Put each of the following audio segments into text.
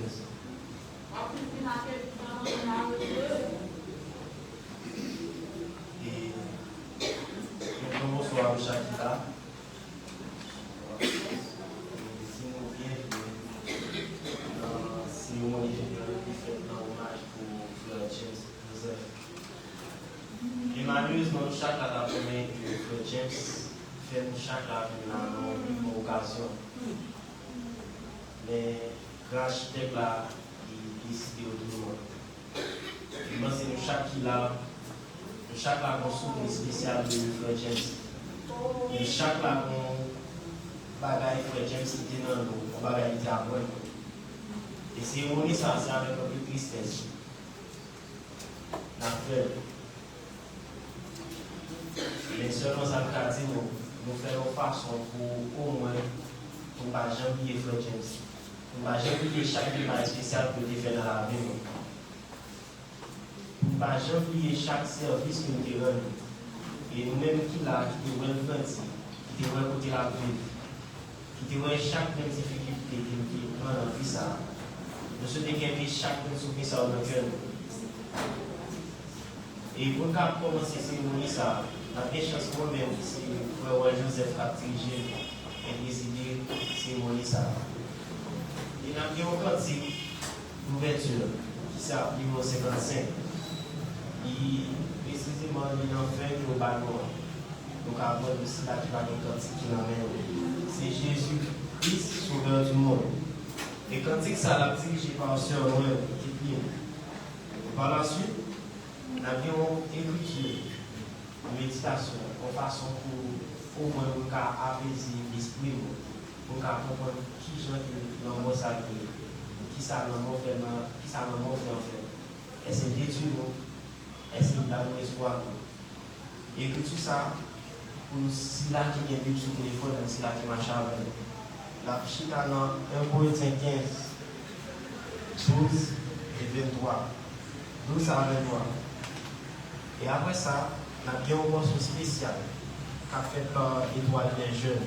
Et nous bonsoir Shakira. Si nous viens dans la cérémonie qui fait un hommage pour Frère James Joseph. Et malheureusement, chaque année après que Frère James fait chaque année dans une occasion. Mais l'architecte là, il décide autrement. Et moi, c'est chaque là qu'on souffle spécial de Frère James. Et chaque là qu'on bagaille Frère James qui était dans l'eau, on bagaille était à moi. Et c'est ça, c'est avec un peu de tristesse. La fleur. Mais seulement ça veut dire nous faisons façon pour au moins pour ne pas jamais oublier Frère James. Pour ne pas jamais oublier chaque débat spécial que tu fais dans la vie. Pour ne pas jamais oublier chaque service que nous te rendons. Et nous-mêmes qui là, qui te rendons gentil, qui te rendons côté la vie, qui te rendons chaque même difficulté que nous te rendons dans la vie, ça. Nous souhaitons qu'il chaque même souffrir ça dans le cœur. Et pour nous commencer cette cérémonie, ça, la bien chance moi-même, si Frère Joseph a dirigé et présidé cette cérémonie, ça. Et nous avons un cantique d'ouverture qui s'appelle au 55. Et précisément, il en fait globalement. Donc, avant de cela, tu vas un cantique qui l'amène. C'est Jésus-Christ, sauveur du monde. Et cantique, ça l'a dirigé par Sœur Noël, qui plie. Par la suite, nous avions écrit une méditation en façon pour au moins apaiser l'esprit, pour comprendre qui j'en ai dans mon salut, qui ça dans mon fait, en fait. Et c'est détruire, et c'est d'avoir espoir. Et que tout ça, pour si là qui est venu sur le téléphone, c'est là qui marche avec. La chita dans 1 Corinthiens 15, 12 et 23. 12 à 23. Et après ça, on a bien une mention spéciale qu'a fait par Étoile des Jeunes.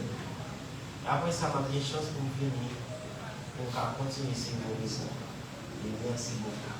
Et après ça, on a bien chance pour venir pour continuer ces mots. Et merci beaucoup.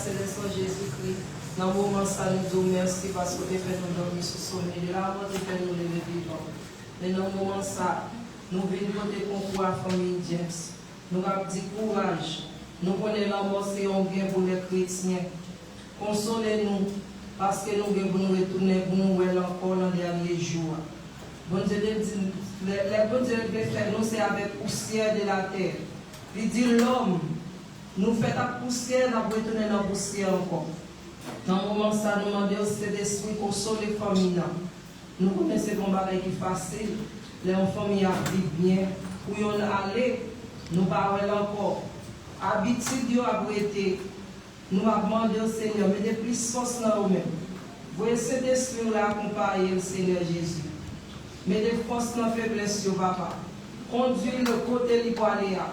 Céleste Jésus-Christ. Dans le moment, ça nous dit merci parce que tu fais nous dormir sous sommeil. Là, tu fais nous lever vivant. Mais dans le moment, ça, nous venons côté concours à la famille James. Nous avons dit courage. Nous connaissons la mort, c'est un bien pour les chrétiens. Consolez-nous parce que nous devons nous retourner pour nous encore dans les derniers jours. Bon Dieu, les bon Dieu veut faire nous, c'est avec poussière de la terre. Il dit l'homme, nous fait la poussière, nous retourner dans la poussière encore. Dans le moment ça, nous demandons au Saint-Esprit console les familles. Nous connaissons un bagage qui est facile. Les familles vivent bien. Pour y aller, nous parlons encore. Habitude a été. Nous avons demandé au Seigneur, mais de plus force dans nous-mêmes. Voyez cet esprit-là accompagner le Seigneur Jésus. Mais de force dans la faiblesse, papa. Conduire le côté lipoaléa.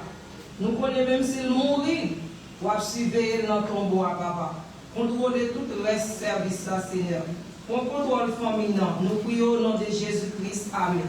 Nous connaissons même s'il mourit, ou à surveiller dans ton tombeau, papa. Contrôler tout le reste service, Seigneur. On contrôle la famille, nous prions au nom de Jésus-Christ. Amen.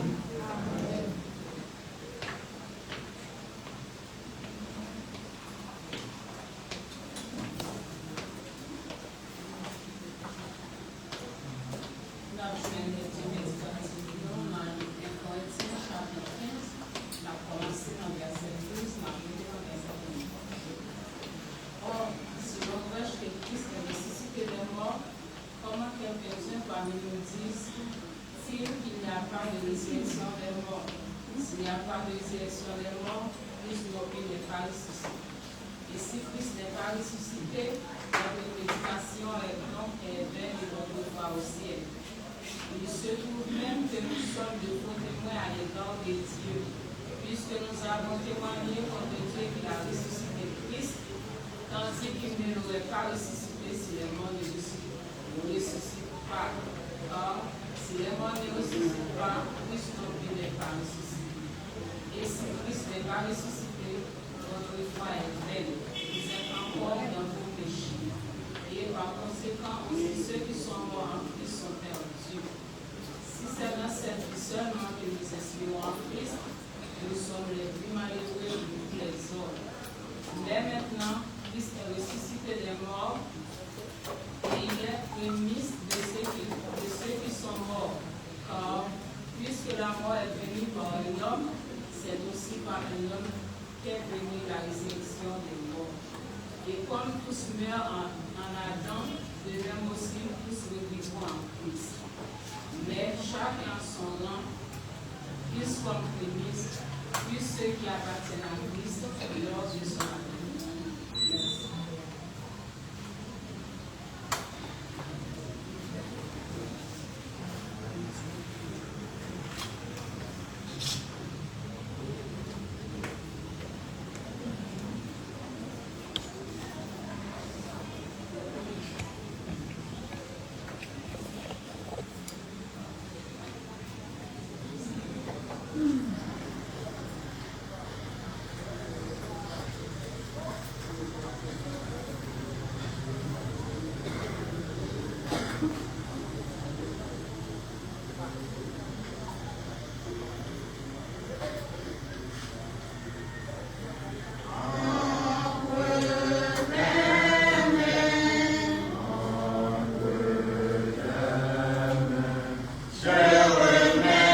Je remercie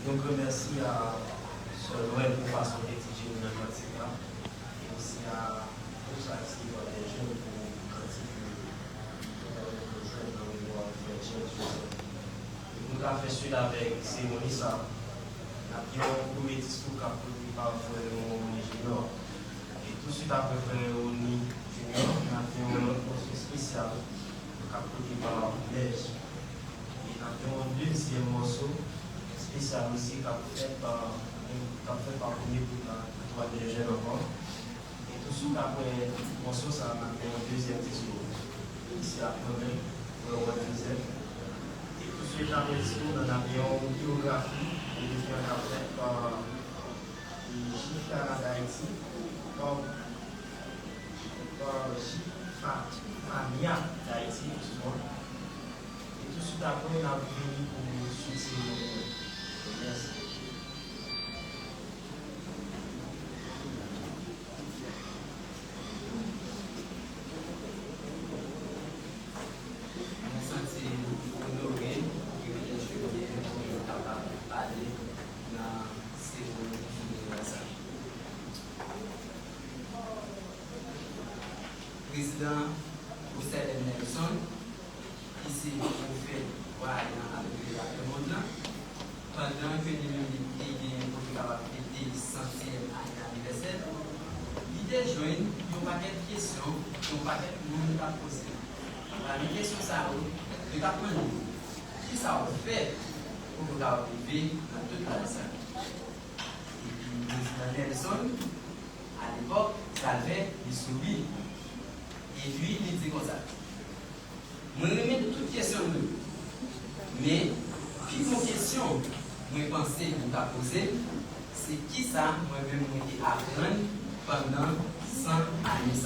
Donc, merci à Sœur Noël pour passer d'étudier dans notre quotidien et aussi à tous ceux qui sont des jeunes pour continuer dans le droit de Joseph. Nous avons fait suite avec cérémonie ça. Nous avons un premier discours qui a produit par le monde junior. Et tout de suite après le Oni junior, nous avons un morceau spécial qui a produit par Lège. Et nous avons un deuxième morceau spécial aussi qui a fait par le premier groupe de la toile des jeunes encore. Et tout de suite après le morceau, ça a fait un deuxième discours. Ici après, pour le deuxième. Et tout de suite après le discours, nous avions une biographie qui a été faite par J. Canada Haïti, par J. Famia d'Haïti, excuse-moi. Et tout de suite après, on a venu pour soutenir. Merci. Président Hussein Nelson, ici au fait, voilà, avec le monde là. Pendant que nous avons pour fêter le 100e anniversaire, l'idée de joindre un paquet de questions, un paquet de monde à poser. La question ça, nous avons demandé qui ça a fait pour nous arriver dans toute la salle. Et puis, le président Nelson, à l'époque, avait des souris. Et puis, il dit comme ça. Je remets toutes les questions, mais puis mon question, je pense que vous avez posé, c'est qui ça, moi-même, je apprendre pendant 100 années.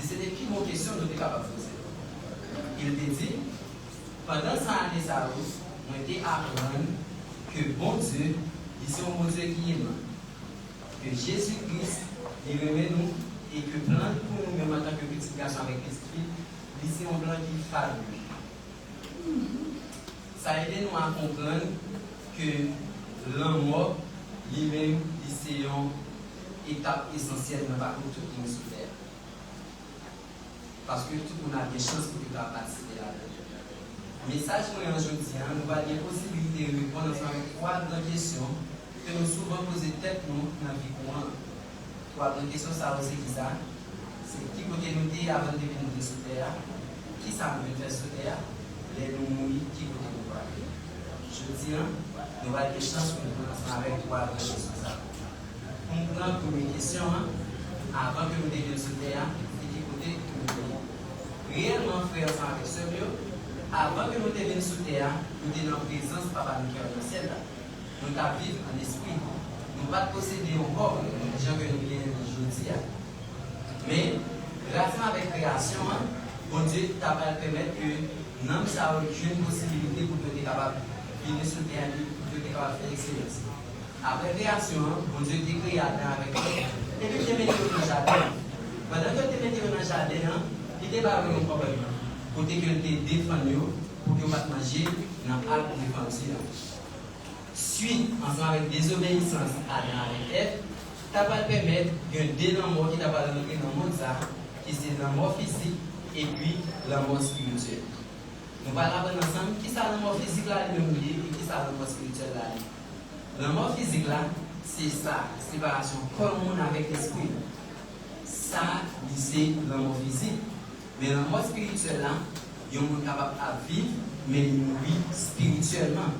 C'était qui mon question, je suis capable de poser. Il te dit, pendant 100 années, je suis apprendre que bon Dieu, il est un bon Dieu qui est mort. Que Jésus-Christ, il remet nous. Et que plan pour nous-mêmes en tant que petit garçon avec l'esprit, c'est un plan qui fabule. Ça aide nous à comprendre que l'amour, lui-même, c'est une étape essentielle dans le parcours de tout le monde sur terre. Parce que tout le monde a des chances pour participer à la message pour aujourd'hui, nous avons des possibilités de répondre avec trois grandes questions que nous souvent posons tête nous dans la vie courante. La question, ça aussi, qui ça? C'est qui côté nous dit avant de venir sur terre? Qui ça veut faire sur terre? Les nous mourir, qui côté nous va? Je dis, nous avons des chances pour nous commencer avec trois questions. On prend la première question, avant que nous devenions sur terre, c'est qui côté nous va? Réellement, frère, avec ce mieux, avant que nous devenions sur terre, nous sommes en présence de Papa nous qui est dans le ciel. Nous avons vivre en esprit. Nous ne pouvons pas posséder encore les gens que nous viens aujourd'hui. Mais, grâce à la création, bon Dieu t'a permettre que nous avons une possibilité pour être capable de venir sur le terrain, pour être capable de faire l'excellence. Après la création, bon Dieu t'a créé Adam avec nous. Et puis, tu es mis dans le jardin. Pendant que tu es mis dans le jardin, il n'est pas un problème. Pour que tu te défendes, pour que tu ne pas manger dans l'arbre défendu. Suite, ensemble avec désobéissance à avec Ève, tu vas permettre qu'un dénonnement qui t'a pas rentré dans le monde, qui c'est l'amour physique et puis l'amour spirituel. Nous allons apprendre ensemble qui c'est l'amour physique là, et qui c'est l'amour spirituel là. L'amour physique là, c'est ça, séparation commune avec l'esprit. Ça, c'est l'amour physique. Mais l'amour spirituel là, il est capable de vivre, mais il vit spirituellement.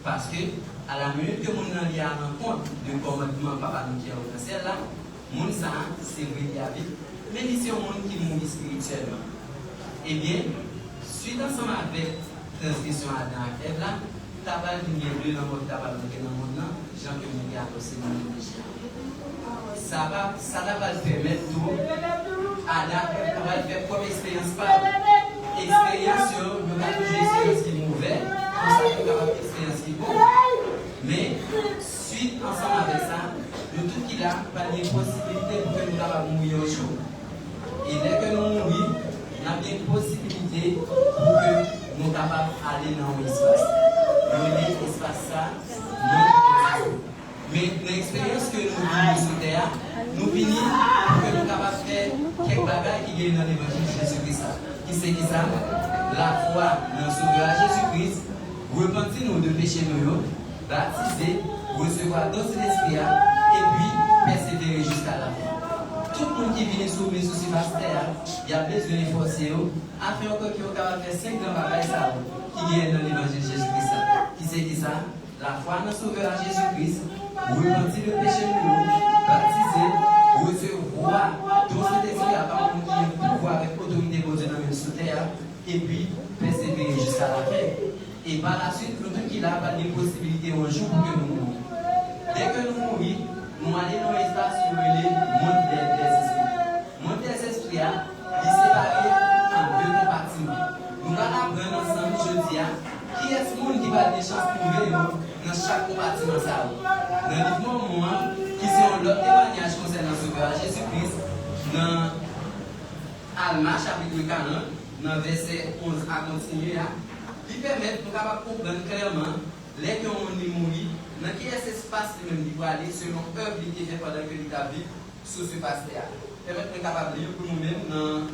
Parce que, à la minute que mon a rencontre de commandement Papa nous qui est au ciel là, mon ça, c'est vrai à vivre, mais c'est un monde qui mourit spirituellement. Eh bien, suite ensemble avec la transgression Adam et Ève là, tu as pas de mieux dans le monde, tu as pas de dans le monde là, Jean que nous avons aussi dans le péché. Ça va te permettre tout, Adam et Ève va faire comme expérience par expérience sur nous avons toujours expérience qui est mauvaise, comme ça nous avons expérience qui est bonne. Mais, suite ensemble avec ça, de tout qu'il a, pas de possibilité pour que nous puissions mourir au jour. Et dès que nous mourons, il y a une possibilité pour que nous puissions aller dans l'espace. donner espace ça, non. Mais l'expérience que nous vivons sur terre, nous finissons pour que nous capables de faire quelques bagages qui viennent dans l'évangile de Jésus-Christ. Qui c'est qui ça? La foi dans le Sauveur Jésus-Christ, repentir-nous de péché nous, baptiser, recevoir dans l'esprit et puis persévérer jusqu'à la fin. Tout le monde qui vient soumis sous ce pasteur, il y a besoin de forcer afin que vous capable de faire 5 grands bagages qui viennent dans l'évangile de Jésus-Christ. Qui c'est qui ça? La foi dans le Sauveur Jésus-Christ, repentir le péché nous, baptiser, recevoir dans cet esprit à part pouvoir avec autorité pour Dieu dans le sous terre et puis persévérer jusqu'à la fin. Et par la suite, nous qui là, pas des possibilités un jour pour que nous mourions. Dès que nous mourons, nous allons dans l'espace sur le monde des esprits. Le monde des esprits est séparé en 2 compartiments. Nous allons apprendre ensemble, je dis, qui est ce monde qui va avoir des chances de trouver dans chaque compartiment. Dans le moment qui sont l'autre témoignage concernant le Sauveur Jésus-Christ, dans Alma chapitre 40, dans verset 11 à continuer, qui permet de comprendre clairement les gens qui ont mouru, dans quel espace il faut aller selon l'œuvre qui est faite pendant que l'État vit sous ce pasteur. Permet de capable de lire pour nous-mêmes dans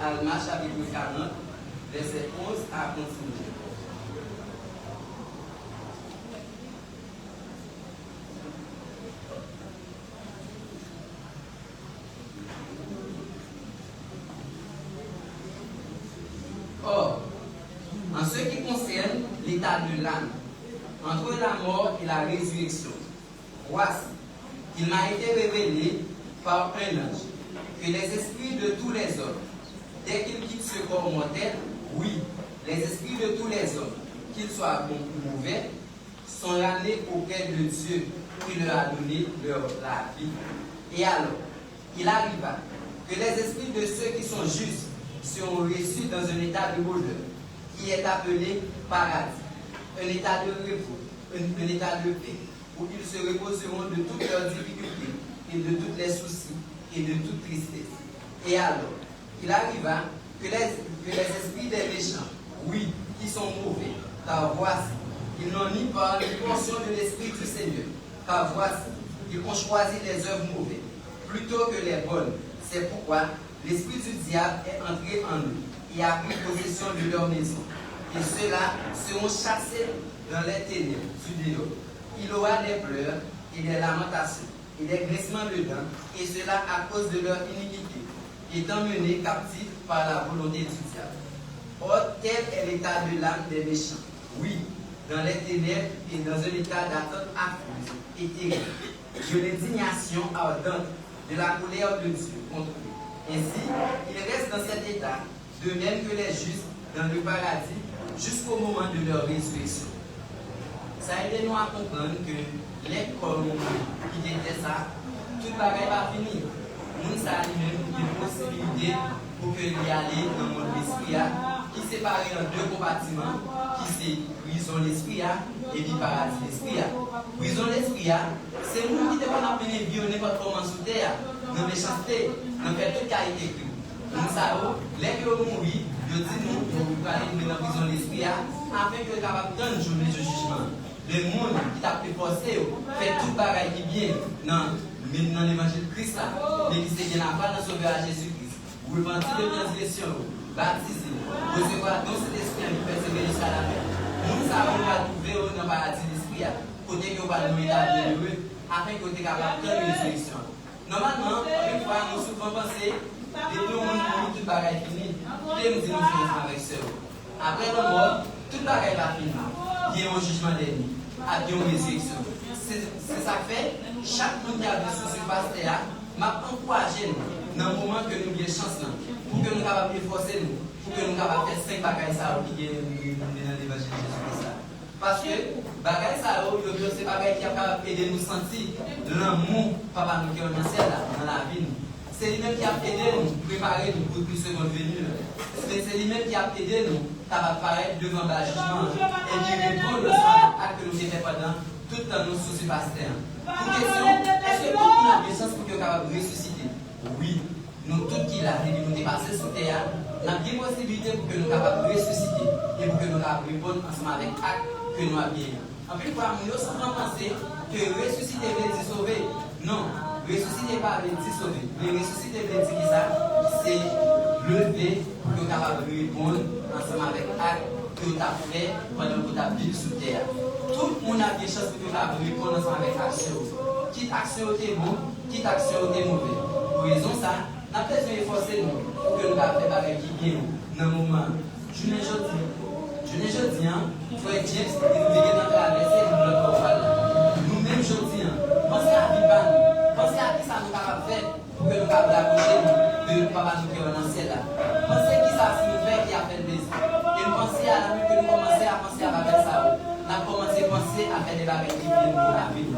Alma chapitre 40, verset 11 à continuer. Or, en ce qui concerne l'état de l'âme, entre la mort et la résurrection, voici qu'il m'a été révélé par un ange que les esprits de tous les hommes, dès qu'ils quittent ce corps mortel, oui, les esprits de tous les hommes, qu'ils soient bons ou mauvais, sont ramenés auprès de Dieu qui leur a donné la vie. Et alors, il arriva que les esprits de ceux qui sont justes seront reçus dans un état de bonheur, qui est appelé paradis, un état de repos, un état de paix, où ils se reposeront de toutes leurs difficultés et de tous les soucis et de toute tristesse. Et alors, il arriva que les esprits des méchants, oui, qui sont mauvais, car voici, ils n'ont ni part ni portion de l'Esprit du Seigneur, car voici, ils ont choisi les œuvres mauvaises, plutôt que les bonnes. C'est pourquoi l'esprit du diable est entré en eux et a pris possession de leur maison. Et ceux-là seront chassés dans les ténèbres du dehors. Il aura des pleurs et des lamentations et des grincements de dents, et cela à cause de leur iniquité, étant menés captifs par la volonté du diable. Or, tel est l'état de l'âme des méchants. Oui, dans les ténèbres et dans un état d'attente affreuse et terrible, de l'indignation ardente, de la colère de Dieu contre eux. Ainsi, ils restent dans cet état, de même que les justes dans le paradis, jusqu'au moment de leur résurrection. Ça aide nous à comprendre que les corps qui étaient ça, tout bagaille va finir. Nous, ça a même une possibilité pour que y aller dans le monde l'esprit, qui est séparé en 2 compartiments, qui c'est prison l'esprit et puis paradis l'esprit. Prison l'esprit, c'est nous qui devons appeler vie, on n'est pas comment sous terre, dans méchanceté, dans faire toute qualité. Nous savons, les gens qui mourir, je dis nous, vous allez nous dans la prison l'esprit, afin que nous capables de donner journée de jugement. Le monde qui t'a forcé, fait tout bagaille qui vient dans l'évangile de Christ, mais qui s'est bien la dans le Sauveur Jésus-Christ. Vous repentir de transgression, baptiser, recevoir dans cet esprit qui persévère jusqu'à la fin. Nous savons qu'on va trouver dans le paradis d'esprit, côté que nous va nous établir heureux, afin que nous soyons capables de une résurrection. Normalement, une fois, nous souvent pensé, depuis le monde mourir, toute bagaille finie, nous disons nous finissons avec ça. Après la mort, toute bagaille va finir. Il y a un jugement d'ennemi, il y a une résurrection. C'est ça que fait, chaque monde qui a vu sur ce pasteur m'a encouragé dans le moment que nous avons chance, pour que nous capables de forcer nous, pour que nous capables de faire 5 bagailles qui sont dans l'évangile de Jésus-Christ. Parce que bagaille ça, c'est bagaille qui a capable d'aider nous sentir l'amour papa nous qui est dans la vie. C'est lui-même qui a aidé nous préparer nous pour plus seconde venue. C'est lui-même qui a aidé nous à apparaître devant le jugement et de répondre à ce que nous avons fait pendant tout le temps nous sous ce pasteur. Pour question, est-ce que nous avons des chances pour que nous capables de ressusciter? Oui, nous tous qui là, et nous dépassons sous terre, nous avons des possibilités pour que nous capables de ressusciter et pour que nous capables capable de répondre ensemble avec acte que nous avons bien. En plus, nous sommes pensé que ressusciter veut dire sauver. Non, ressusciter pas veut dire sauver. Mais ressusciter veut dire ça, c'est lever pour que nous capable de répondre ensemble avec acte que nous avons fait pendant que nous avons vécu sous terre. Tout le monde a des chances pour que nous capable de répondre ensemble avec action. Quitte action est bon, quitte action est mauvais. Pour raison ça, nous avons besoin d'efforcer nous pour que nous capable de faire avec qui bien dans le moment. Je ne dis pas, frère James, il est dans la traversée de notre parole. Nous-mêmes, je dis, pensez à vivre, pensez à qui ça nous a fait pour que nous puissions approcher de papa nous qui est dans le ciel. Pensez qui ça nous fait qui a fait le plaisir. Et pensez à la que nous commençons à penser à faire ça. Nous avons commencé à penser à faire des bagages qui viennent de la vie.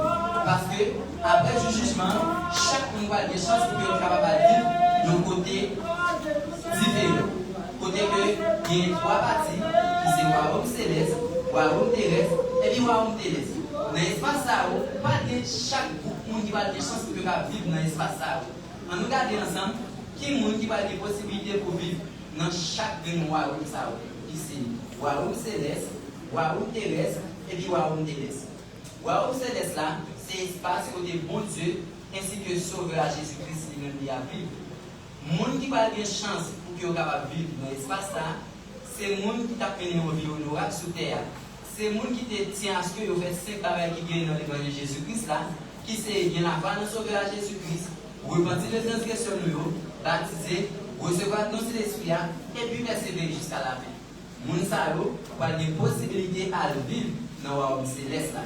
Parce que, après le jugement, chaque monde a des chances pour que nous puissions vivre de côté différent. Côté que il y a trois parties, qui sont royaume céleste, royaume terrestre, et puis royaume terrestre. Dans l'espace, pas de chaque groupe qui va avoir des chances pour vivre dans l'espace. On nous regarde ensemble, qui va avoir des possibilités pour vivre dans chaque royaume, qui c'est royaume céleste, royaume terrestre, et puis royaume terrestre. Royaume céleste là, c'est l'espace côté bon Dieu, ainsi que Sauveur Jésus-Christ lui-même qui a vivre. Monde qui va avoir des chances pour que vous capable vivre dans l'espace là, c'est le monde qui t'a mené au vie honorable sur terre. C'est le monde qui te tient à ce que vous faites 5 travail qui viennent dans l'évangile de Jésus-Christ là, qui c'est bien la foi dans Sauveur Jésus-Christ, repentir les transgressions de nous, baptiser, recevoir dans l'esprit et puis persévérer jusqu'à la fin. Monde ça va des possibilités à vivre dans le royaume céleste là.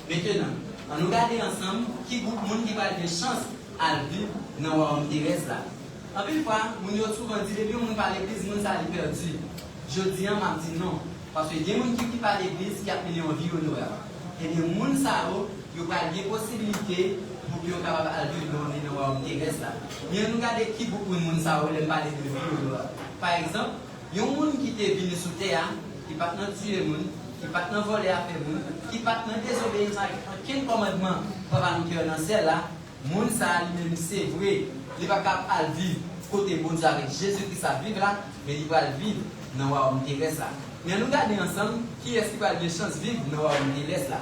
Maintenant, on nous regarde ensemble qui groupe monde qui va avoir des chances à vivre dans le royaume terrestre là. En plus, nous avons souvent dit, depuis que nous parlons de l'église, nous sommes perdus. Je dis, on m'a dit non. Parce que des gens qui parlent de l'église qui appellent en vie honorable. Et des gens qui ont des possibilités pour qu'ils soient capables de vivre dans le royaume terrestre. Mais nous regardons qui beaucoup de gens qui parlent de vie honorable. Par exemple, il y a des gens qui sont venus sur terre, qui partent dans tuer les gens, qui partent dans voler à faire les gens, qui partent dans désobéir à aucun commandement pour nous qui sont dans le ciel là. Les gens lui-même, c'est vrai. Il va pas vivre côté bon Dieu avec Jésus-Christ à vivre là, mais il va vivre dans le royaume terrestre là. Mais nous regardons ensemble qui est-ce qui va avoir des chances de vivre dans le royaume terrestre là.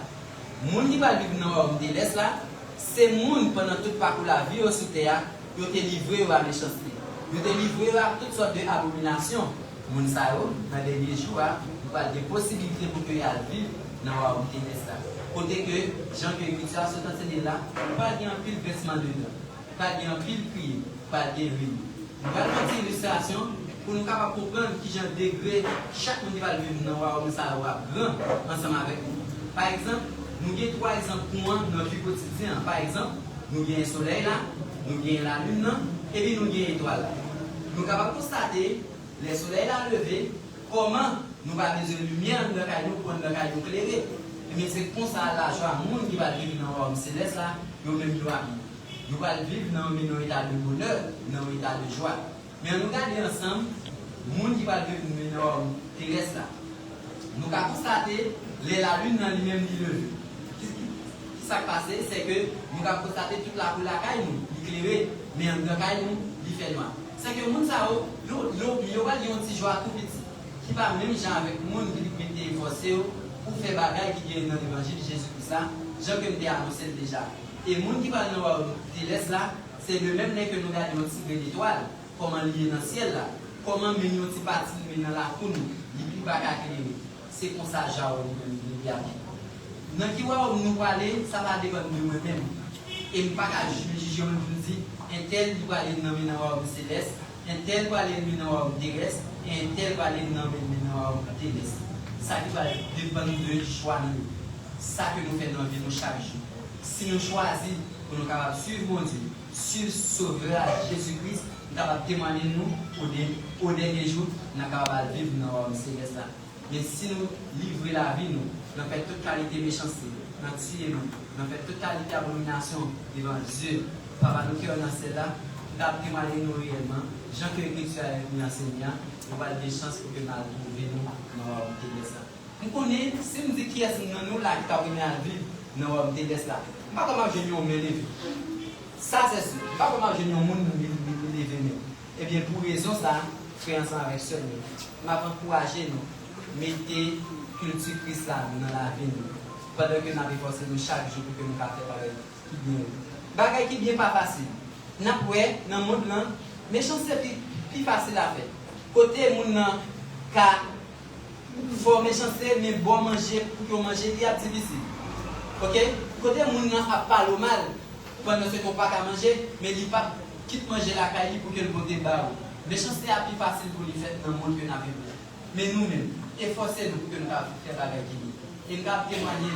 Les gens qui va vivre dans le royaume terrestre là, c'est les gens pendant tout le parcours de la vie sur terre, qui ont été livrés à la méchanceté. Ils ont été livrés à toutes sortes d'abominations. Les gens dans les derniers jours, nous avons des possibilités pour qu'ils vivent dans le royaume terrestre là. Côté que Jean qui écrit ça, ce temps là, pas de pile versement de dedans. Pas de pile prier, pas de ruine. Nous allons faire une illustration pour nous capables de comprendre qui j'ai un degré, chaque monde qui va vivre dans le royaume ça va grand ensemble avec nous. Par exemple, nous avons 3 exemples pour moi dans notre vie quotidienne. Par exemple, nous avons le soleil là, nous avons la lune là, et puis nous avons l'étoile là. Nous sommes capables de constater le soleil là levé, comment nous avons besoin de lumière dans le caillou pour nous éclairer. Mais c'est comme ça la joie, le monde qui va vivre dans le royaume céleste là, nous même joie. Nous allons vivre dans un état de bonheur, dans un état de joie. Mais nous regardons ensemble, le monde qui va vivre dans un royaume terrestre là. Nous avons constaté que la lune dans lui-même est levée. Ce qui s'est passé, c'est que nous avons constaté toute la couleur de nous, éclairée, mais en caille nous, il fait noir. C'est que le monde, il y a un petit joie tout petit, qui va même genre avec le monde qui est forcé pour faire des bagages qui viennent dans l'évangile de Jésus-Christ là, Jean que nous avons annoncé déjà. Et les gens qui va dans le terrestre là, c'est le même que nous regardons un petit d'étoile, comment lier dans le ciel là, comment mener un petit parti dans la cour, il n'y a pas qu'à créer. C'est comme ça que nous regardons. Dans qui nous parler, ça va dépendre de nous-mêmes. Et nous ne pas juger, on nous dit, un tel va aller dans le royaume céleste, un tel va aller dans le royaume terrestre, et un tel va aller dans le royaume terrestre. Ça qui va dépendre de choix nous. Ça que nous faisons dans la vie chaque jour. Si nous choisissons pour nous capables de suivre mon Dieu, suivre Sauveur Jésus-Christ, nous sommes capables de témoigner nous au dernier jour, nous sommes capables de vivre dans le royaume céleste là. Mais si nous livrons la vie, nous faisons toute qualité de méchanceté, nous tuons, nous faisons toute qualité d'abomination devant Dieu. Papa, nous qui sommes dans celle-là, nous avons témoigné nous réellement. Jean qui écrit avec nous enseignants, nous avons des chances pour que nous trouvions nous dans le royaume céleste là. Nous connaissons, si nous disons qui est nous là qui avons à vivre dans le royaume céleste là, pas comment je me lever. Ça c'est sûr. Pas comment je me lever. Eh bien, pour raison ça, frère ensemble avec seul, nous encourager nous mettez culture Christ là dans la vie nous. Pendant que nous avons forcé nous chaque jour pour que nous fassions pareil qui bien. Bagay qui bien pas facile. N'a ouais dans monde là, méchanceté plus facile à faire. Côté moun nan ka faut méchanceté mais bon manger pour que manger il y a difficile. OK? Côté moun nan a parler mal pendant ce qu'on pas qu'à manger mais il pas quitte manger la caille pour que le côté bas. Méchanceté a plus facile pour lui faire dans le monde que nous avons. Mais nous-mêmes, efforcez-nous pour que nous fassions la vie. Et nous témoigner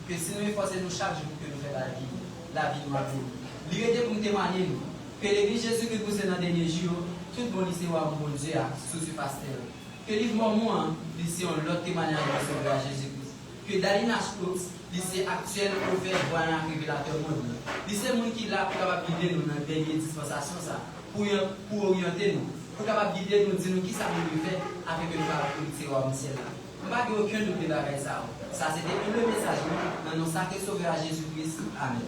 que si nous efforçons chaque jour pour que nous fassions la vie nous a pour nous. L'idée pour nous témoigner que l'église Jésus-Christ vous dans les derniers jours, tout le monde ici va vous bon Dieu sous ce pasteur. Que livre moi, ici on l'autre témoignage de Jésus-Christ. Que Dalina Schultz, lycée actuel, prophète, voyant, révélateur monde. Lycée monde qui là pour capable guider nous dans la dernière dispensation ça, pour orienter nous, pour capable guider nous, dire nous qui ça nous fait avec nous par le tiroir au ciel là. Je n'ai pas aucun doute de ça. Ça c'était le message dans nos sacrés sauveurs à Jésus-Christ. Amen.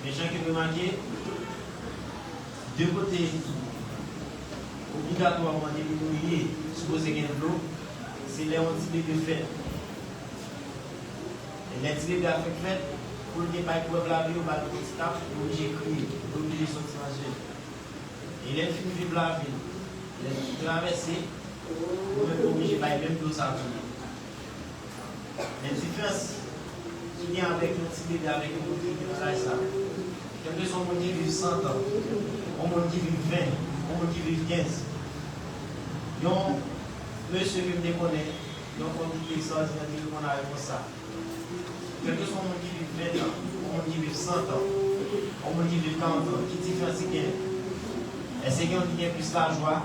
Les gens qui me manquent, de côté, obligatoirement, débrouiller, supposé qu'il y ait de l'eau, c'est les entités de fait. Et les entités de fait, pour ne pas pouvoir laver, on va le petit tap, on est obligé de crier, on est obligé de sortir manger. Et les filles vivent la vie, les traverser, on est obligé de faire même plus à vie. La différence qui vient avec l'entité avec le monde qui vit dans ça, quelque chose qui vit 100 ans, un monde qui vit 20, un monde qui vit 15. Donc, monsieur qui me connaît, donc on dit qu'il sort qu'on a comme ça. Quelque chose qui vit 20 ans, un monde qui vit 100 ans, un monde qui vit 40 ans, qui différence il y a? Est-ce qu'il y a plus la joie?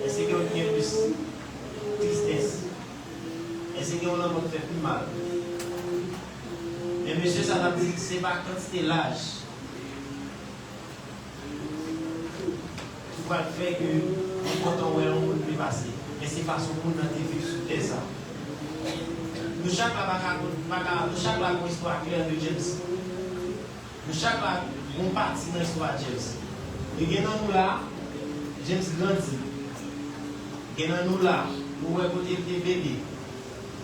Est-ce qu'il y a plus tristesse? Est-ce qu'il y a un homme qui fait plus mal? Mais monsieur, ça va dire que ce n'est pas quantité l'âge qui va faire que quand on voit un monde plus passé. Mais c'est parce qu'on a vécu sur ça. Nous chaque là, une histoire claire de James. Nous chaque là, on partit dans l'histoire de James. Et nous là, James grandit. Et nous là, nous voyons côté des bébés.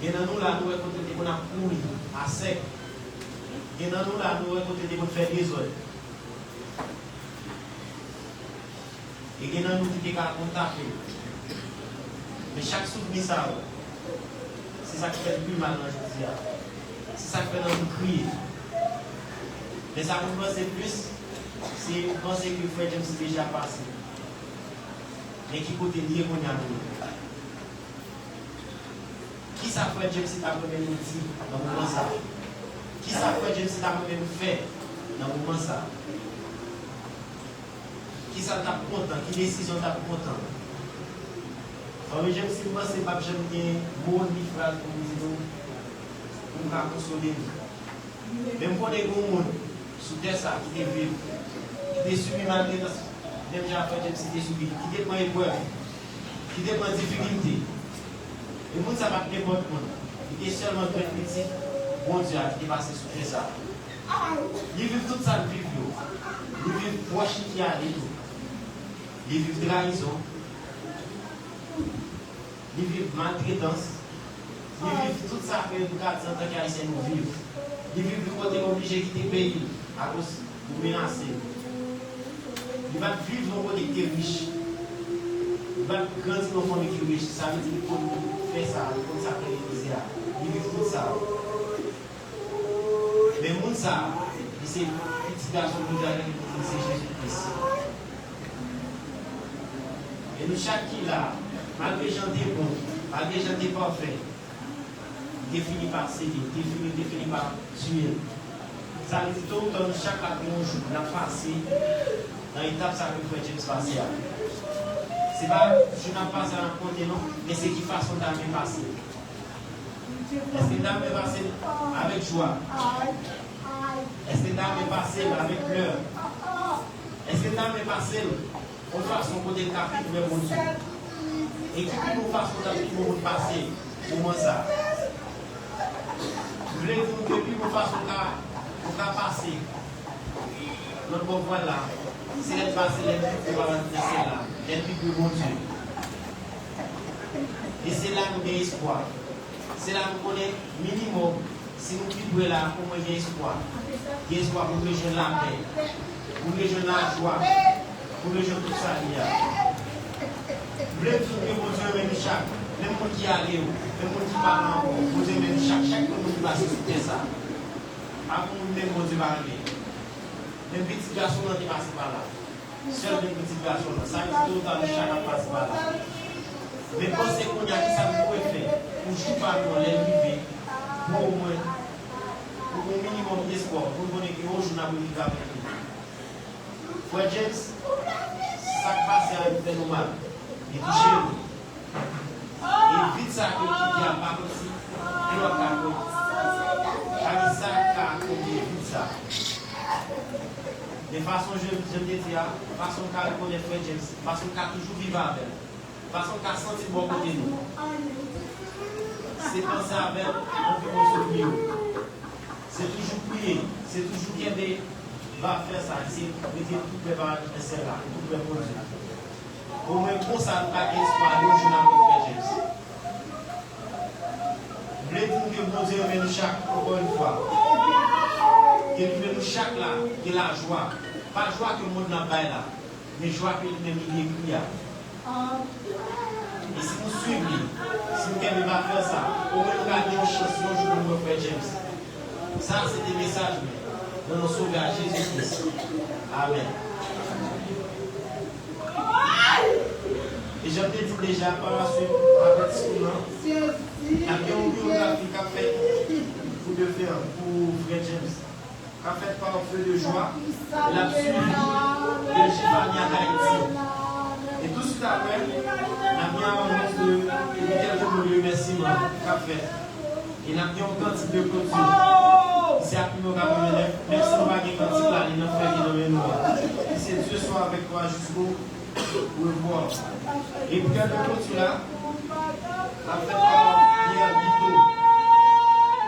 Et nous là, nous voyons côté qu'on a couru à sec. Et nous là, nous voyons côté qu'on fait des autres. Et nous qui est contacté. Mais chaque souvenir, c'est ça qui fait le plus mal dans le jour. C'est ça qui fait nous crier. Mais ça nous pense plus, c'est penser que le frère James est déjà passé. Mais qui côté lié qu'on y a nous. Qui ça frère James est à premier nous dit dans le moment ça? Qui ça frère James est à premier nous fait dans le moment ça? Qui ça t'a content? Qui décision t'a content? J'aime si moi c'est pas que j'aime bien mon phrase pour nous dire pour nous consoler. Même pour les gens sous terre ça qui vivent, qui subit malgré même j'ai fait James qui subit, qui dépend épreuve, qui dépend difficulté. Et monde ça va n'importe monde. Il est seulement très petit, bon Dieu qui est passé sous terre ça. Ils vivent tout ça de vivre. Ils vivent proche qui a des tout. Ils vivent trahison. Ils vivent maltraitance. Ils vivent tout ça que nous 400 ans qu'Haïtiens nous vivent. Ils vivent du côté obligé de quitter le pays à cause de menacer. Ils vont vivre dans un côté qui est riche. Ils vont grandir dans un famille qui est riche. Ça veut dire qu'il faut faire ça, il faut ça faire l'église. Ils vivent tout ça. Mais le monde, ça, c'est petit garçon de Dieu qui c'est Jésus-Christ. Et nous, chaque qui là, malgré les gens des bons, malgré les gens des parfaits, défini par céder, défini par tuer. Ça veut dire tout le temps, chaque fois que nous jouons, on a passé dans l'étape ça que Frère James passé. Ce n'est pas je n'ai passé à raconter, non, mais c'est qui façon d'amener passé. Est-ce que d'amener passé avec joie? Est-ce que d'amener passé avec pleurs? Est-ce que d'amener passé une façon pour des capitaux de mon Dieu. Et qui nous façon de passer pour ça. Je voulais dire que depuis nous façon de passer, notre bon voilà, c'est d'être passé les plus pour c'est là, les plus de mon Dieu. Et c'est là que nous avons espoir. C'est là que nous connaissons minimum, si nous vivons là, pour nous espoir. Il y a espoir pour les jeunes la paix, pour les jeunes la joie, pour les jeunes tout ça. Vous voulez que mon Dieu même chaque, même monde qui allait, même monde qui parle encore, vous Dieu même chaque monde qui va soutenir ça. Avant même mon Dieu va arriver. Les petits garçons qui passent par là. Seuls les petits garçons, ça veut dire que chaque passe par là. Mais pensez qu'on y a qui ça vous pouvez faire pour jouer par nous, les vivre, pour au moins, pour un minimum d'espoir, pour nous donner qu'un jour nous allons vivre avec nous. Frère James, ça passe à un fait normal. Il touche nous. Et vite ça que tu dis à part aussi, et on a compris. Avec ça, on dit vite ça. De façon, je te dis, façon qu'à reconnaître Frère James, façon qu'à toujours vivre avec elle. Façon qu'à sentir bon côté nous. C'est penser avec on peut se mieux. C'est toujours prier, c'est toujours qu'il va faire ça, c'est mettre tout préparer celle-là, tout préparer. Au moins pour ça, nous pas espoir de jouer avec Frère James. Je voulais dire que mon Dieu met nous chaque, encore une fois. Que nous met nous chaque là, que la joie. Pas la joie que le monde n'a pas là, mais joie que nous met nous. Et si nous suivons, si nous ne pas faire ça, au moins nous gagnons une chance de jouer pour Frère James. Ça, c'est des messages de nos sauveurs Jésus-Christ. Amen. Et je te dis déjà par la suite, avec ce nom, il y a une biographie qu'a fait pour le faire pour Frère James. Qu'a fait par un feu de joie. Il a suivi le Gifania d'Haïti. Et tout de suite après, il a mis un annonce de quelques remerciements qu'a fait. Il a mis un quantité de clôture. C'est à plus nos camarades, même si nous n'avons pas de quantité là, il n'a fait qu'il nous noir. C'est Dieu soit avec toi jusqu'au pour le voir. Et puis, quelle clôture là, la fête par Pierre Bito.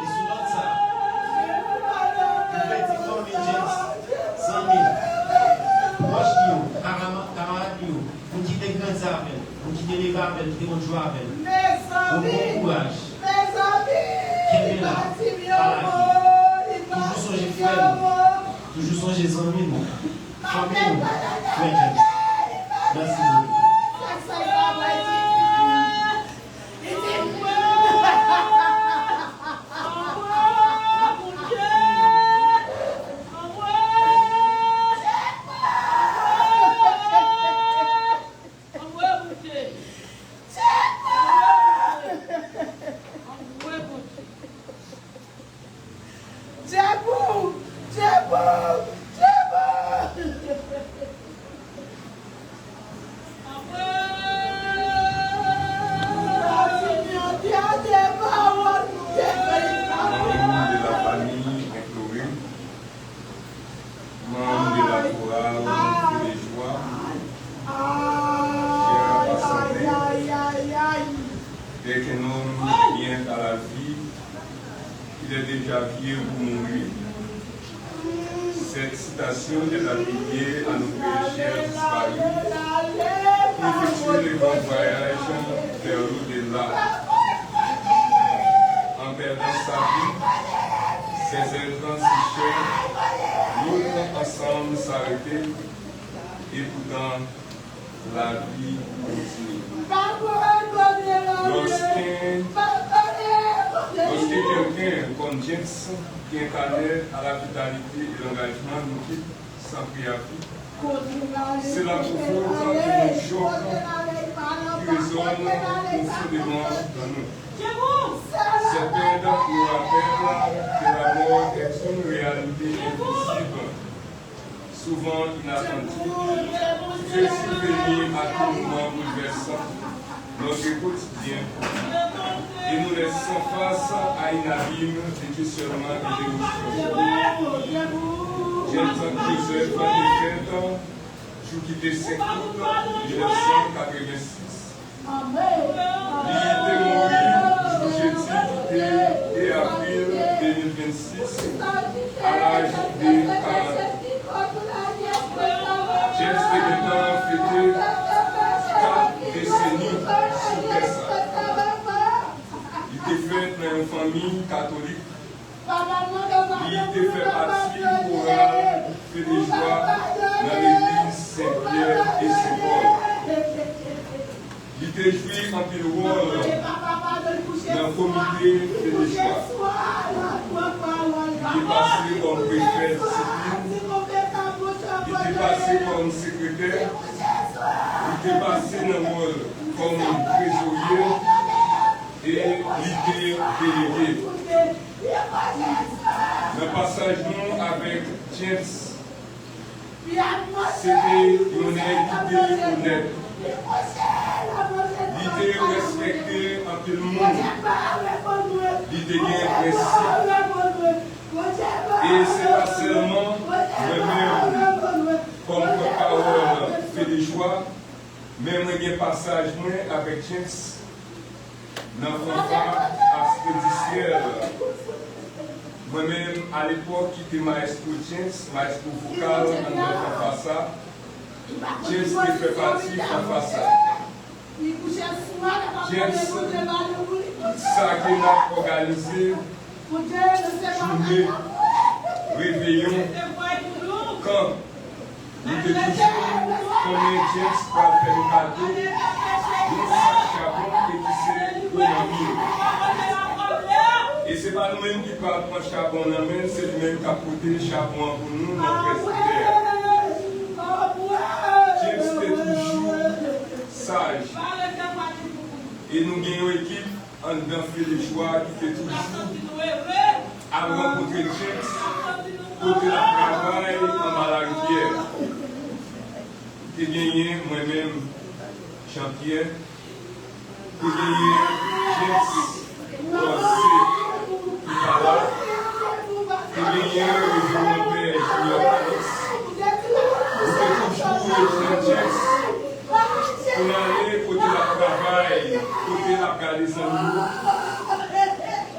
Et sur l'autre ça, le petit Tommy James, 100 000. Proche de vous, camarade de vous, vous qui êtes grands avec, vous qui êtes élevés avec, vous qui êtes joués avec. Bon courage. Quel est là, par la vie. Toujours songer frère, toujours songer amis, famille, frère James. Merci beaucoup. Dès qu'un homme vient à la vie, il est déjà vieux pour mourir. Cette citation est appliquée à nos pécheurs disparus pour effectuer le grand voyage vers l'au-delà. En perdant sa vie, ses instants si chers, l'autre ensemble s'arrêter et pourtant la vie continue. Lorsque quelqu'un comme James, qui incarnait à la vitalité et l'engagement, nous quitte sans préavis, c'est la profonde qui nous choque, qui résonne profondément dans nous. Cette peine nous rappelle que la mort est une réalité invisible, souvent inattendue, qui fait survenir à tout moment bouleversant notre quotidien et nous laissons face à une abîme de questionnement et d'émotion. James Joseph, en effet, Sous qui était 5 août 1986. Il était mort le jeudi et avril 2026 à l'âge de 40 ans. James Tegetan fêté 4 décennies sous Tessa. Il était fait dans une famille catholique. Il était fait partie chorale fait des joies dans l'église Saint-Pierre et Saint-Paul. Il était joué en pile rôle dans le comité fait des joies. Il est passé comme préfet de discipline. Il était passé comme secrétaire. Il était passé dans le rôle comme trésorier et leader délégué. Le passage nous avec James, c'était une équité honnête. L'idée respectée en tout le monde. L'idée bien principe. Et c'est pas seulement moi-même, comme porte-parole fait des choix, même un passage moi avec James dans le fanfare expéditiel. Moi-même, à l'époque, qui était maestro James, maestro vocal, en fanfare ça. James qui fait partie de fanfare ça. James, ça qu'il a organisé, journée, réveillon, quand il était toujours combien James va faire le cadeau, nous sac charbon et qui s'est au et ce n'est pas nous-mêmes qui parlons de charbon dans la main, c'est lui-même qui a porté le charbon pour nous, notre presbytère. James était toujours sage. Et nous gagnons une équipe en dedans fait des choix qui fait toujours à rencontrer James, côté la travail en Malarivière. J'ai gagné moi-même Jean-Pierre, j'ai gagné James Rossé, j'ai gagné mon père Junior Paris. C'était toujours James. On allait côté la travail, côté la garde et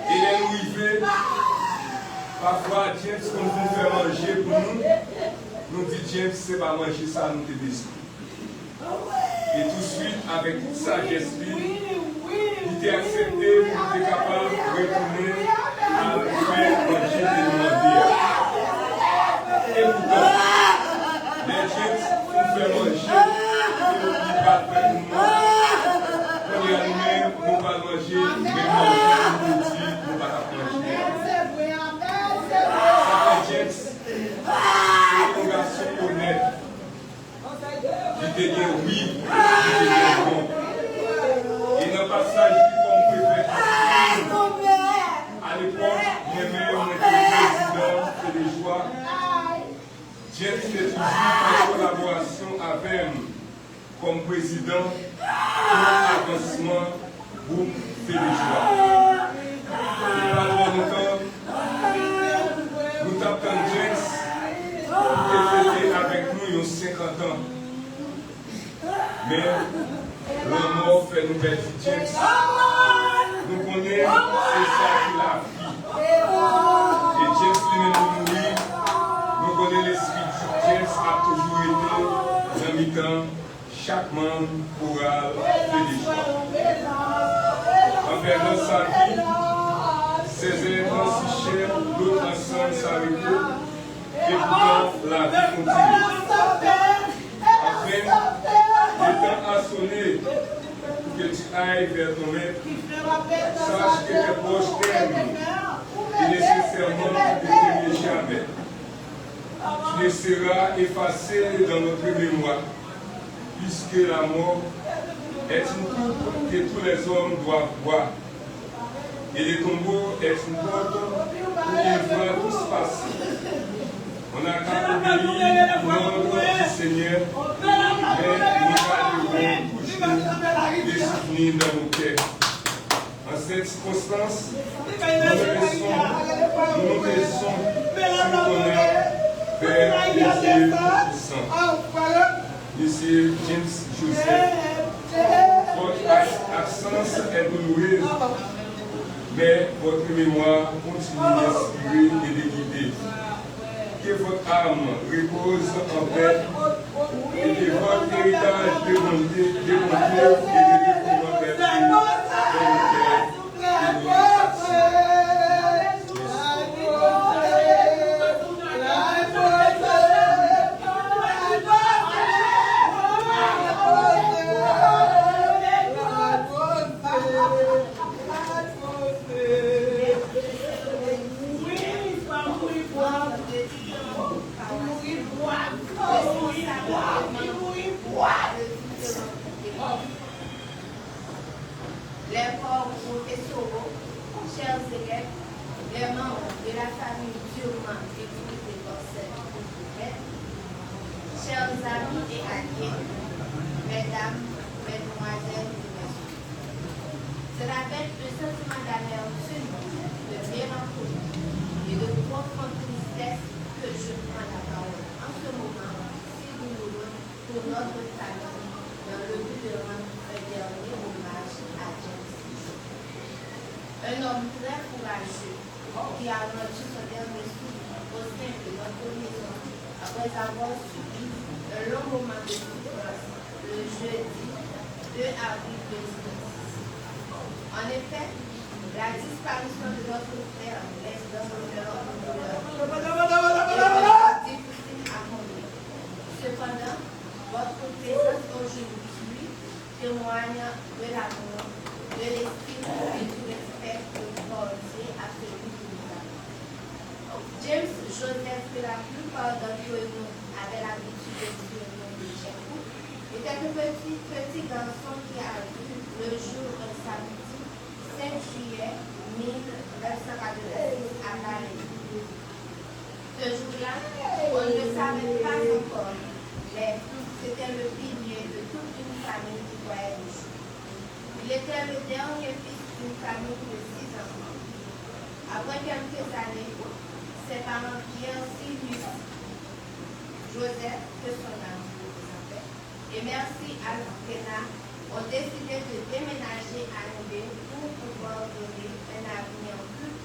les arrivés, parfois James, quand nous fait manger pour nous dit James, c'est pas manger ça, nous te décidons. Et tout de suite, avec toute sagesse, il était accepté, il était capable de retourner à faire manger et demander. Et pourtant, les James nous fait manger. Pas de nous, quand il y a nous-mêmes, nous pas manger, mais manger, nous dire, nous pas manger. Ça fait James, c'est une garçon honnête. Il te dit oui, il te dit non. Et dans le passage qui comme préfet, à l'époque, moi-même, on était président de des joies. James était toujours en collaboration avec nous. Comme président pour l'avancement groupe Fédéjoie. Il n'y a pas trop longtemps, nous tapons James qui est fêté avec nous il y a 50 ans. Mais la mort fait nous bêtir James. Nous connaissons, c'est ça qu'il a fait. Et James lui-même nous mourit. Nous connaissons l'esprit de James a toujours été dans le temps. Chaque membre pourra faire des choix. En perdant sa vie, ses êtres si chers, d'autres ensemble s'arrêter, et pourtant la vie continue. Enfin, le temps a sonné pour que tu ailles vers ton maître. Sache que tes proches t'aiment et nécessairement ne t'aimer jamais. Tu les seras effacé dans notre mémoire. Puisque la mort est une coupe que tous les hommes doivent boire. Et le tombeau est une porte où ils voient tous passer. On n'a qu'à obéir l'ordre du Seigneur, mais nous garderons toujours des souvenirs dans nos cœurs. En cette circonstance, nous nous laissons sur ton âme vers les yeux du sang. Monsieur James Joseph, votre absence est douloureuse, mais votre mémoire continue d'inspirer et de guider. Que votre âme repose en paix et que votre héritage de bonté et de dévouement vers Dieu les corps professoraux, chers élèves, les membres de la famille durement éduqués par cette maître, chers amis et alliés, mesdames, mesdemoiselles et messieurs. Cela fait un sentiment d'amertume, de mélancolie et de profonde tristesse que je prends la parole en ce moment si douloureux pour notre famille dans le but de rendre un dernier hommage à James. Un homme très courageux qui a rendu son dernier souffle au sein de notre maison après avoir subi un long moment de souffrance le jeudi 2 avril 2006. En effet, la disparition de notre frère laisse dans nos cœurs une douleur difficile à combler. Cependant, votre présence aujourd'hui témoigne de l'amour, de l'estime et du respect que vous portez à celui qui nous a. James Joseph, que la plupart d'entre nous avaient l'habitude de surnommer Jacou, était un petit garçon qui a vu le jour un samedi 5 juillet 1986 à Paris. Ce jour-là, on ne le savait pas encore, mais c'était le pilier de toute une famille qui voyait le jour. Il était le dernier fils d'une famille de 6 enfants. Après quelques années, ses parents Pierre Sylvus Joseph, que son âme représentait, et merci à l'Arpena, ont décidé de déménager à Nobé pour pouvoir donner un avenir plus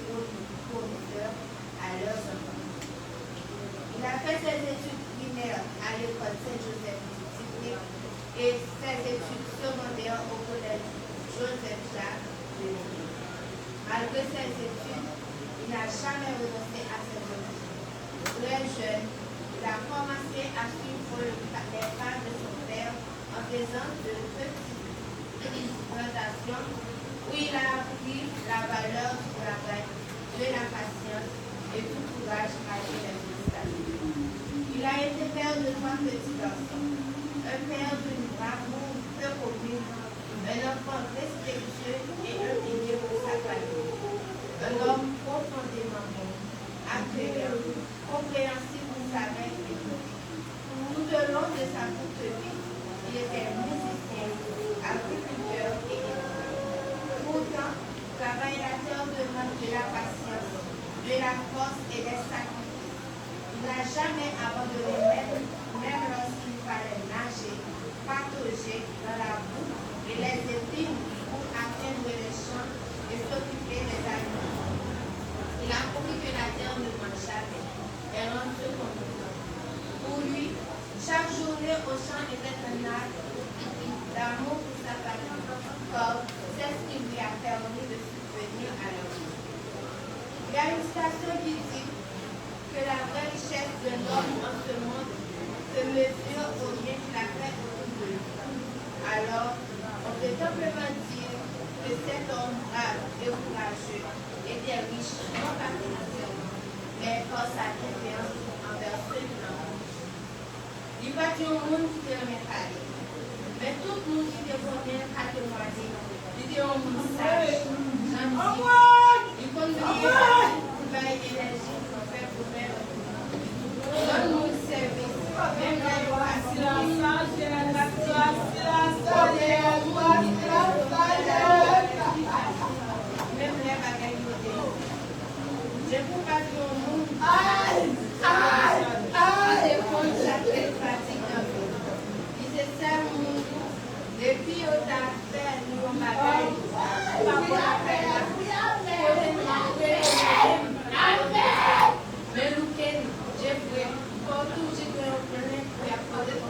prometteur à leurs enfants. Il a fait ses études primaires à l'école Saint-Joseph technique et ses études secondaires au collège Joseph Jacques de Nobé. Malgré ses études, il n'a jamais renoncé à ses origines. Très jeune, il a commencé à suivre les pas de son père en faisant de petites plantations où il a appris la valeur du travail, de la patience et du courage malgré les obstacles. Il a été père de 3 petits garçons, un père d'une bravoure peu commune, un enfant respectueux et un pilier pour sa famille. Un homme profondément bon, accueillant, compréhensif pour sa mère et tout. Tout au long de sa courte vie, il était musicien, agriculteur et écrivain. Pourtant, travaillateur demande de la patience, de la force et des sacrifices. Il n'a jamais abandonné même lorsqu'il fallait nager, patauger dans la boue et les épines pour atteindre les champs et s'occuper des animaux. Il a compris que la terre ne mange jamais, elle rentre comme le temps. Pour lui, chaque journée au champ était un acte d'amour pour sa famille, car c'est ce qui lui a permis de subvenir à leur vie. Il y a une citation qui dit que la vraie richesse de l'homme en ce monde se mesure au bien qu'il a fait autour de lui. Alors, on peut simplement dire que cet homme brave et courageux était riche non pas financièrement, mais par sa bienveillance envers ceux qui l'ont. Il va dire au monde qui te remet parler. Mais tout le monde qui te connaît à témoigner, il dit au monde sage, gentil, il compte bien pour bailler énergie pour faire pour faire. Donne-nous le service, même la même les bagailles modèles. Je vous parle au monde. Des comptes chaque pratique dans le monde. Il puis on a fait nous bagaille. Pas pour la faire. Mais nous j'ai fait pour tout j'ai fait un plein pour apporter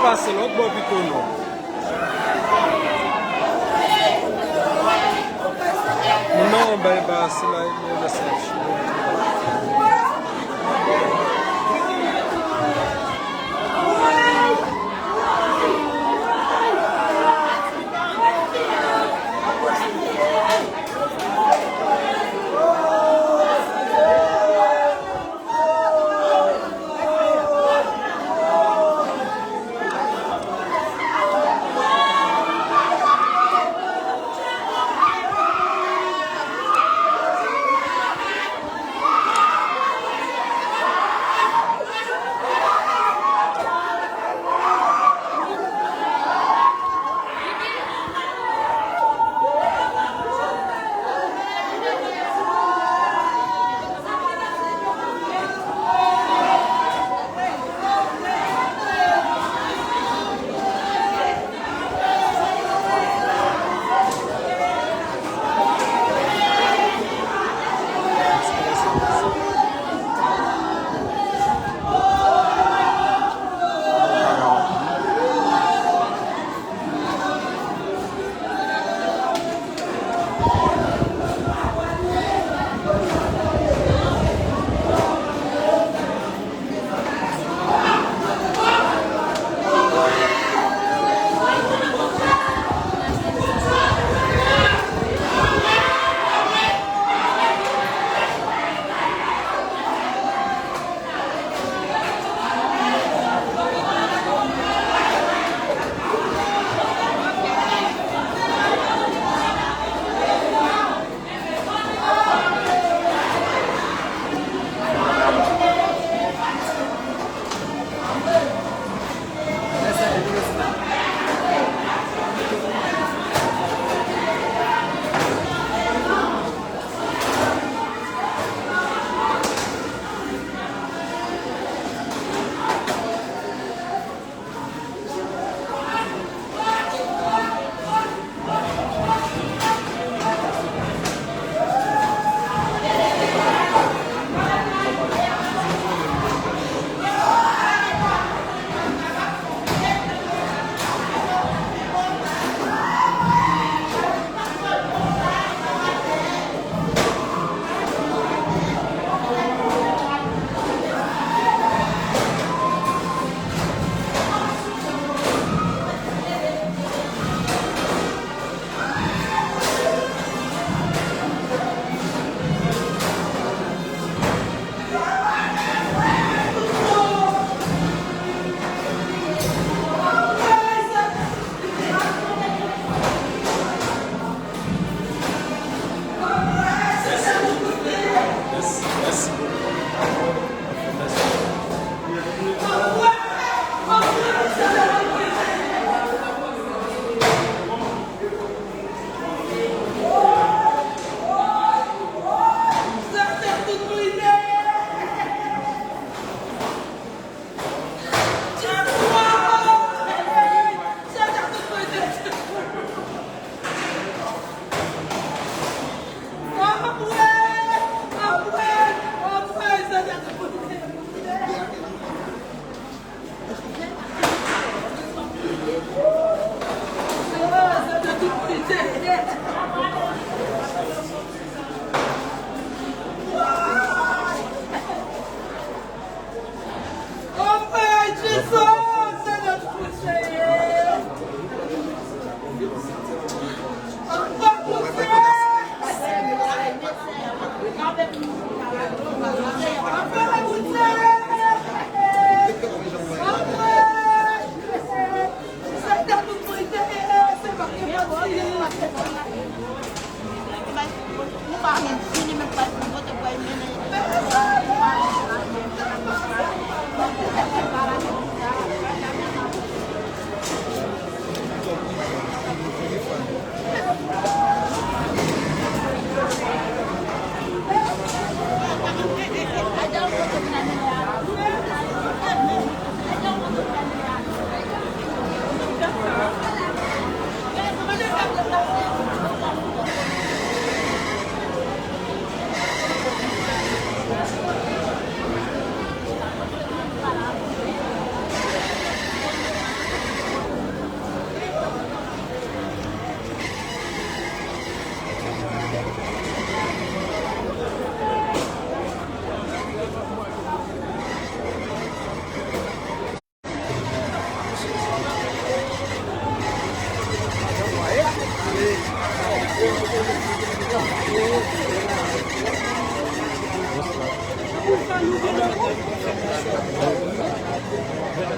Passe l'autre bois plutôt non. Non, ben, c'est là, il y a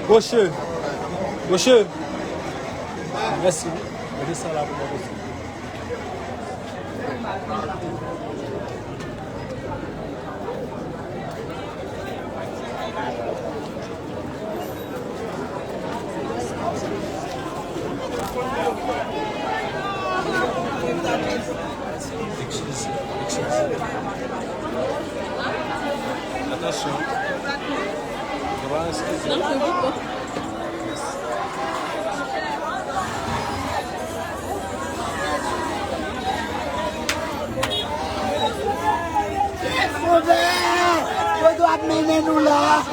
Rocher. Rocher. Merci. On descend là pour moi. Attention. Je dois mener nous là.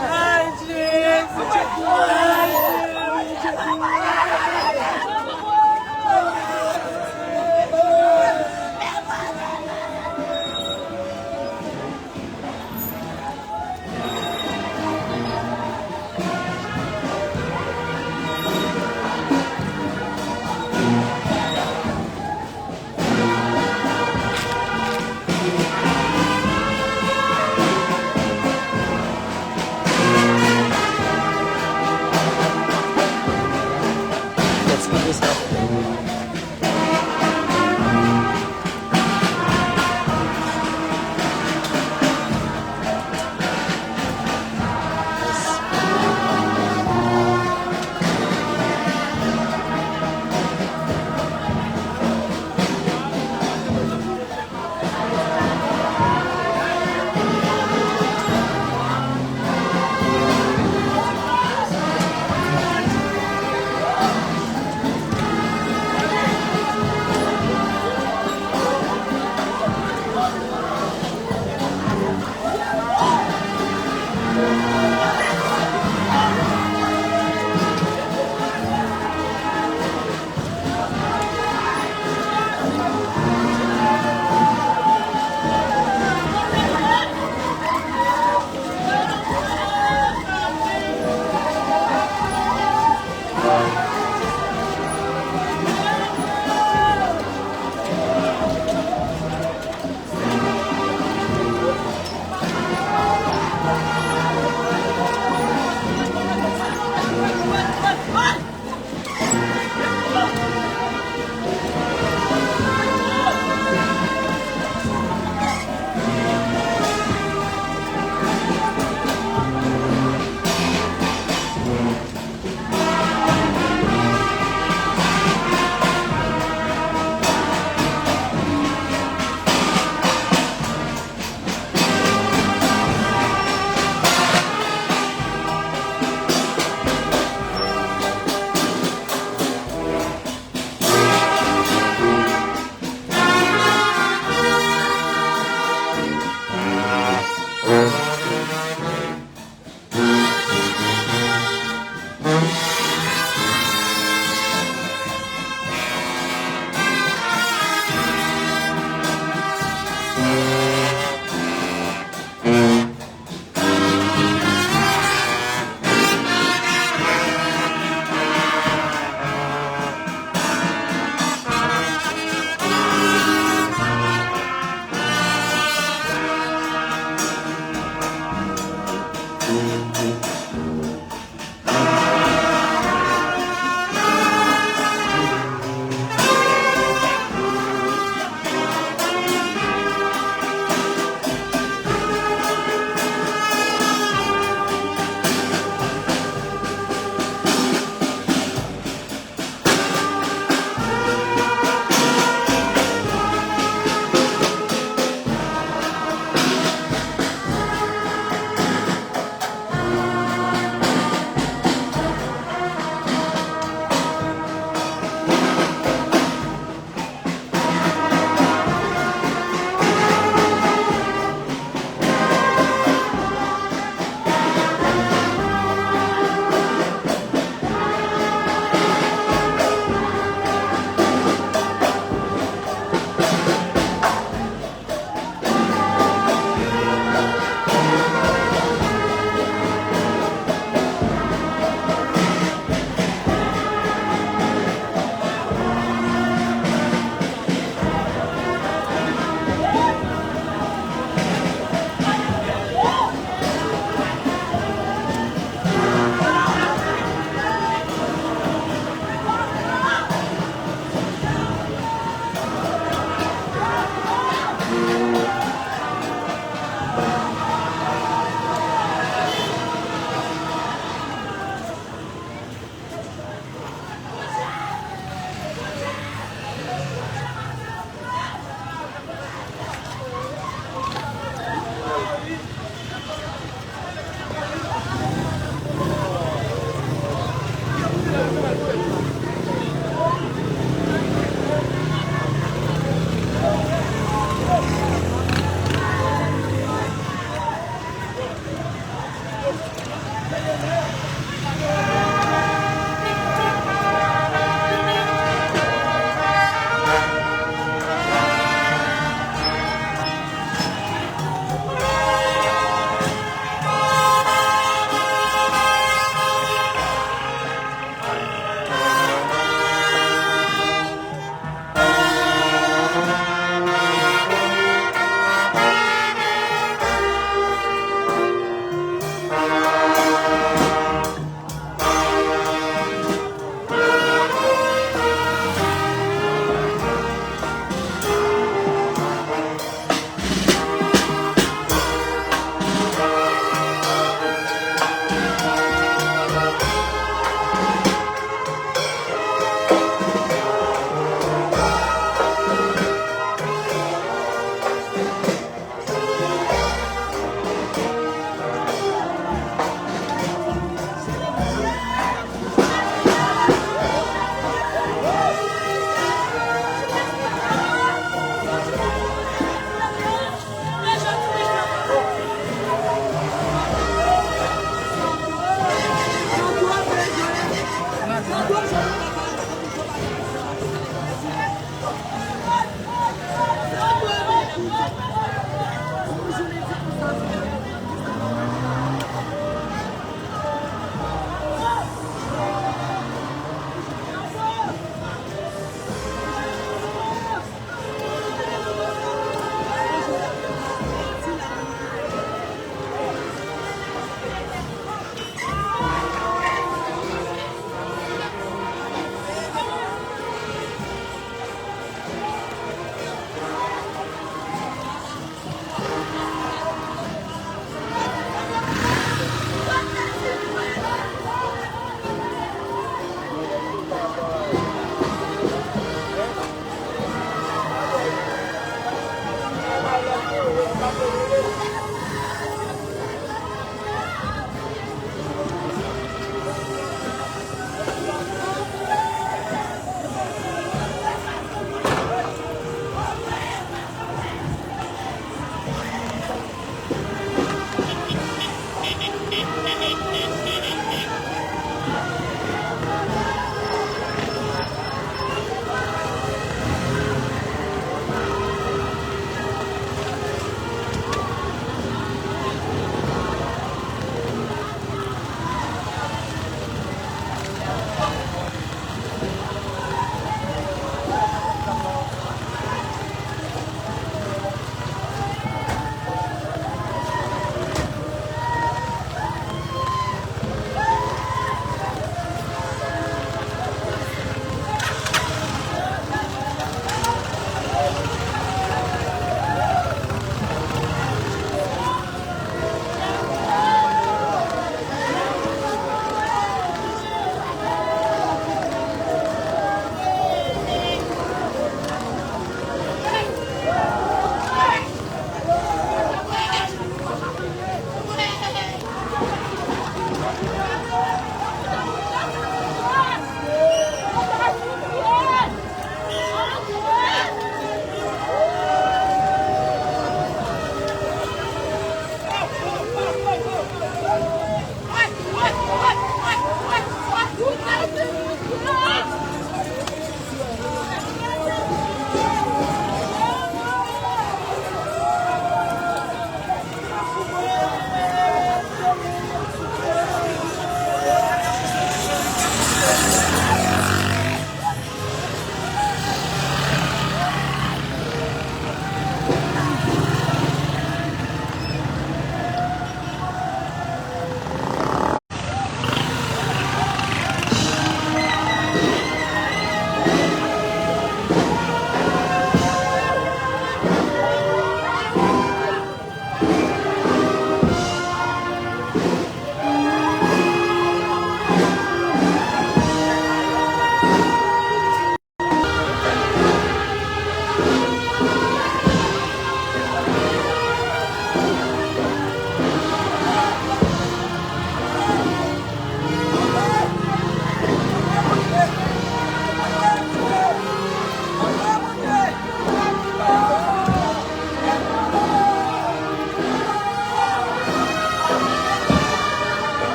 Let's get this up.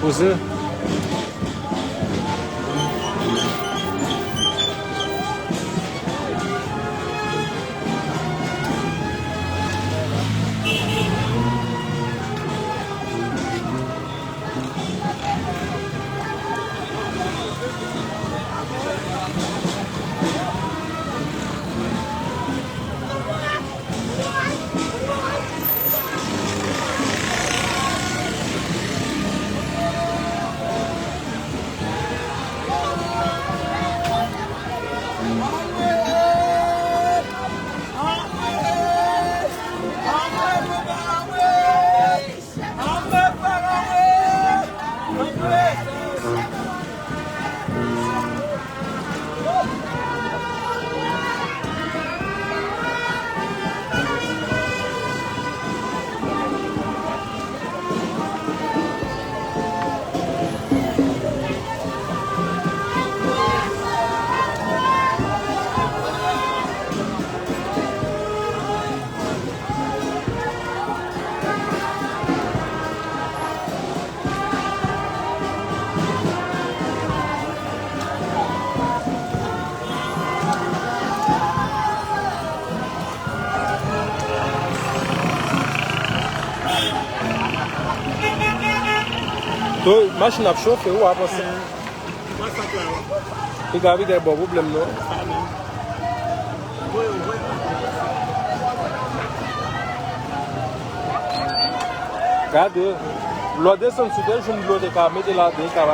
poser. Donc, machine à chauffer ou à passer. Il y a des problèmes, non? Regardez, l'eau descend sur elle, je me l'eau de cas, mettez la de cas.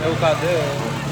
É o cadê?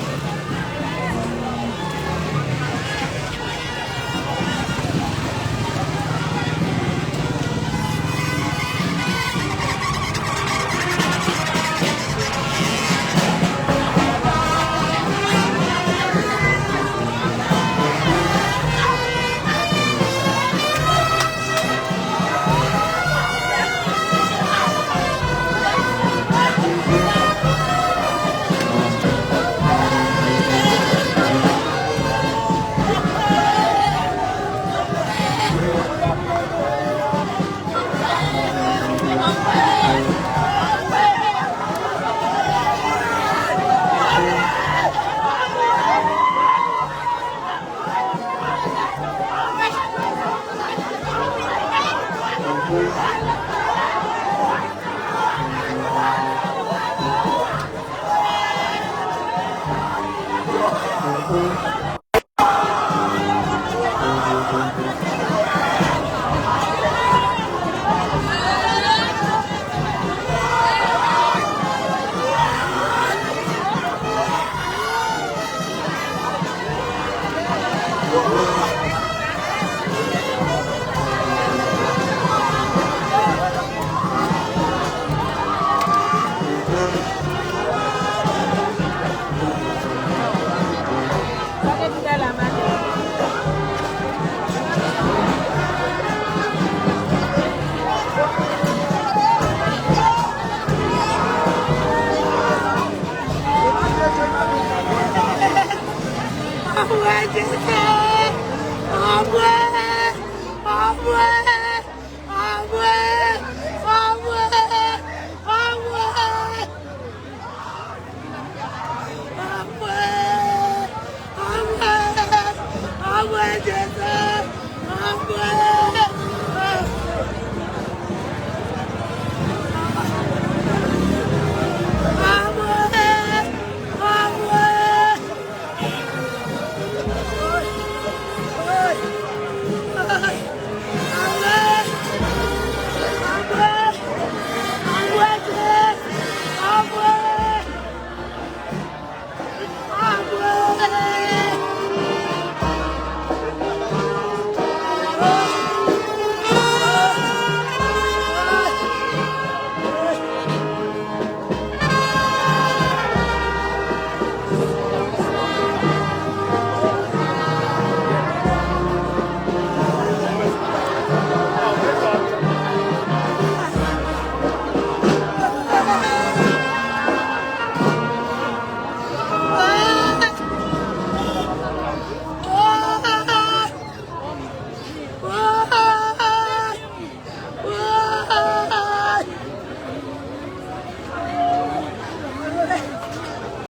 Amor!